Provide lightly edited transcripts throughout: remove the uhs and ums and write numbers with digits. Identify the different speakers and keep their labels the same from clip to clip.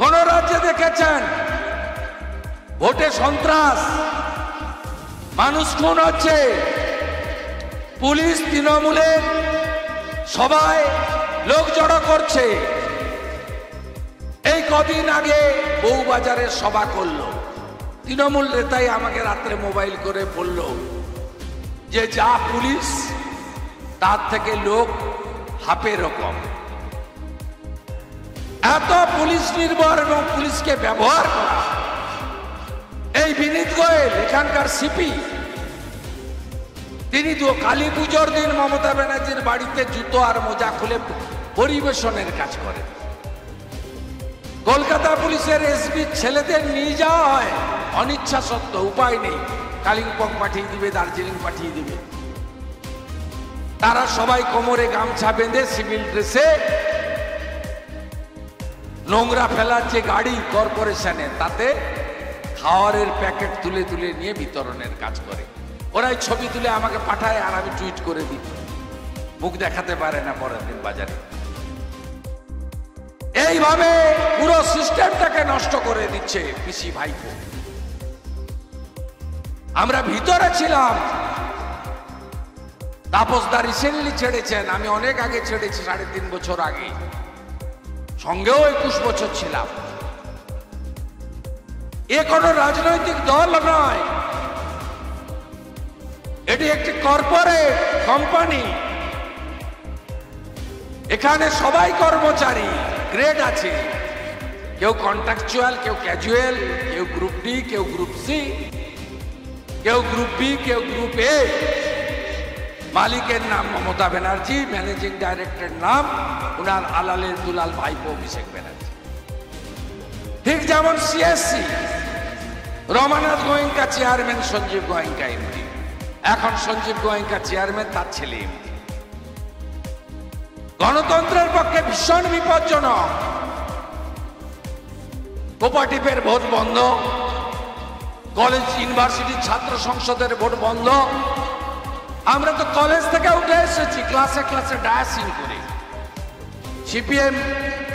Speaker 1: কোন রাজ্যে দেখেছেন ভোটে সন্ত্রাস, মানুষ খুন হচ্ছে, পুলিশ তৃণমূলের সবাই লোক জড়ো করছে? এই কদিন আগে বউবাজারে সভা করলো তৃণমূল নেতাই, আমাকে রাত্রে মোবাইল করে বলল যে যা পুলিশ তার থেকে লোক হাফে রকম। এত পুলিশ নির্ভর এবং পুলিশকে ব্যবহার করা। এই বিনীত গোয়েল এখানকার সিপি, তিনি তো কালী পুজোর দিন মমতা ব্যানার্জির বাড়িতে জুতো আর মোজা খুলে পরিবেশনের কাজ করেন। কলকাতা পুলিশের এসপি ছেলেদের নিয়ে যাওয়া হয় অনিচ্ছা সত্ত্বেও, উপায় নেই, কালিম্পং পাঠিয়ে দিবে, দার্জিলিং পাঠিয়ে দিবে। তারা সবাই কোমরে গামছা বেঁধে সিভিল ড্রেসে নোংরা ফেলার যে গাড়ি কর্পোরেশনের, তাতে খাওয়ারের প্যাকেট তুলে তুলে নিয়ে বিতরণের কাজ করে। ওরাই ছবি তুলে আমাকে পাঠায় আর আমি টুইট করে দিই, মুখ দেখাতে পারে না পরের দিন বাজারে। এইভাবে পুরো সিস্টেমটাকে নষ্ট করে দিচ্ছে পিসি ভাইপো। আমরা ভিতরে ছিলাম, তাপসদা রিসেন্টলি ছেড়েছেন, আমি অনেক আগে ছেড়েছি, 3.5 বছর আগে, সঙ্গেও 21 বছর ছিলাম। এ কোনো রাজনৈতিক দল নয়, এটি একটি কর্পোরেট কোম্পানি। এখানে সবাই কর্মচারী, গ্রেড আছে, কেউ কন্ট্রাকচুয়াল, কেউ ক্যাজুয়াল, কেউ গ্রুপ ডি, কেউ গ্রুপ সি, কেউ গ্রুপ বি, কেউ গ্রুপ এ। মালিকের নাম মমতা ব্যানার্জি, ম্যানেজিং ডাইরেক্টরের নাম উনার আলালের দুলাল ভাইপো অভিষেক ব্যানার্জি। ঠিক যেমন CESC, Ramanath Goenka chairman, Sanjiv Goenka MD. এখন সঞ্জীব গোয়েঙ্কা চেয়ারম্যান, তার ছেলে এমডি। গণতন্ত্রের পক্ষে ভীষণ বিপজ্জনক। কোপারেটিভের ভোট বন্ধ, কলেজ ইউনিভার্সিটির ছাত্র সংসদের ভোট বন্ধ। আমরা তো কলেজ থেকে উঠে এসেছি ক্লাসে ক্লাসে ডায়াসিং করে। সিপিএম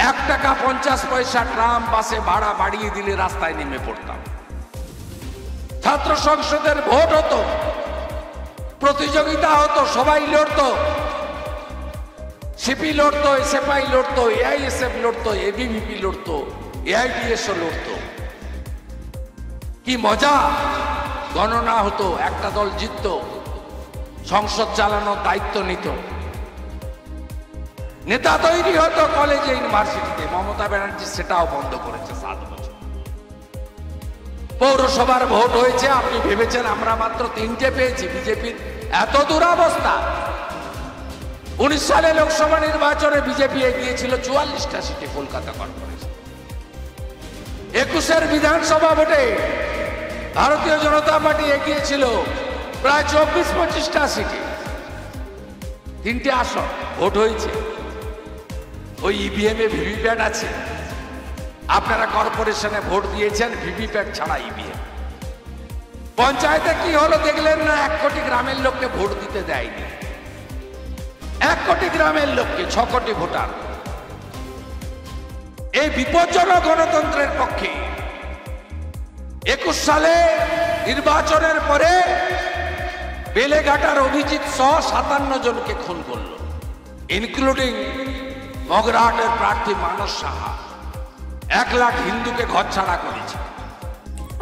Speaker 1: 1 টাকা 50 পয়সা ট্রাম বাসে ভাড়া বাড়িয়ে দিলে রাস্তায় নেমে পড়তাম। ছাত্র সংসদের ভোট হতো, প্রতিযোগিতা হতো, সবাই লড়তো, সিপি লড়তো, এসএফআই লড়তো, এআইএসএফ লড়তো, এবিভিপি লড়তো, এআইডিএসও লড়তো। কি মজা! গণনা হতো, একটা দল জিতত, সংসদ চালানোর দায়িত্ব নিত, নেতা তৈরি হতো কলেজে ইউনিভার্সিটিতে। মমতা ব্যানার্জি সেটাও বন্ধ করেছে 7 বছর। পৌরসভার ভোট হয়েছে, আপনি ভেবেছেন আমরা মাত্র 3টে পেয়েছি? বিজেপির এত দুরাবস্থা। 19 সালে লোকসভা নির্বাচনে বিজেপি এগিয়েছিল 44টা সিটে কলকাতা কর্পোরেশন। 21-এর বিধানসভা ভোটে ভারতীয় জনতা পার্টি এগিয়েছিল প্রায় 24-25টা সিটে। 3টে আসন ভোট হয়েছে। ওই ইভিএম এ ভিভিপ্যাট আছে, আপনারা কর্পোরেশনে ভোট দিয়েছেন ভিভিপ্যাট ছাড়া ইভিএম। পঞ্চায়েতে কি হলো দেখলেন না? 1 কোটি গ্রামের লোককে ভোট দিতে দেয়নি। 1 কোটি গ্রামের লোককে, 6 কোটি ভোটার। এই বিপজ্জনক গণতন্ত্রের পক্ষে 21 সালে নির্বাচনের পরে বেলেঘাটার অভিজিৎ সহ 57 জনকে খুন করল, ইনক্লুডিং মগরাহাটের প্রার্থী মানস সাহা। 1 লাখ হিন্দুকে ঘরছাড়া করেছে।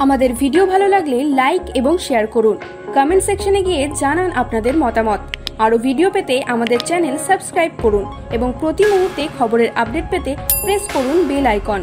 Speaker 2: আমাদের ভিডিও ভালো লাগলে লাইক এবং শেয়ার করুন। কমেন্ট সেকশনে গিয়ে জানান আপনাদের মতামত। আরও ভিডিও পেতে আমাদের চ্যানেল সাবস্ক্রাইব করুন এবং প্রতি মুহূর্তে খবরের আপডেট পেতে প্রেস করুন বেল আইকন।